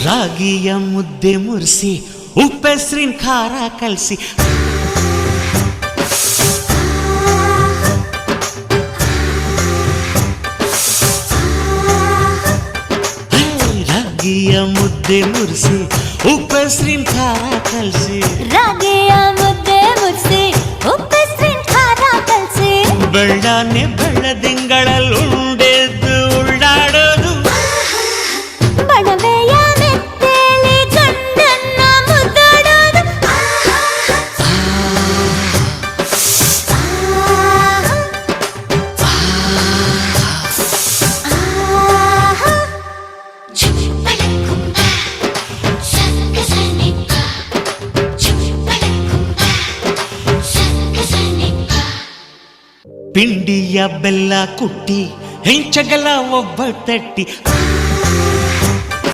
ರಾಗಿಯ ಮುದ್ದೆ ಮುರಿಸಿ ಉಪ್ಪೆಸ್ರಿನ ಖಾರ ಕಲಸಿ ರಾಗಿಯ ಮುದ್ದೆ ಮುರಿಸಿ ಉಪ್ಪೆಸ್ರಿನ ಖಾರ ಕಲಸಿ ರಾಗಿಯ ಮುದ್ದೆ ಮುರಿಸಿ ಉಪ್ಪೆಸ್ರಿನ ಖಾರ ಕಲಸಿ ಬೆಳ್ಳನೆ ಬೆಳ್ಳದಿಂಗಳಲ್ಲಿ ಉಂಡೆದ್ದು ಉಳ್ಳಾಡೋದು ಬಣವೆಯ ಮೆತ್ತೇಲಿ ಗಂಡನ್ನ ಮುದ್ದಾಡೋದು ಪಿಂಡಿಯ ಬೆಲ್ಲ ಕುಟ್ಟಿ ಹೆಂಚಗಲ ಒಬ್ಬ ತಟ್ಟಿ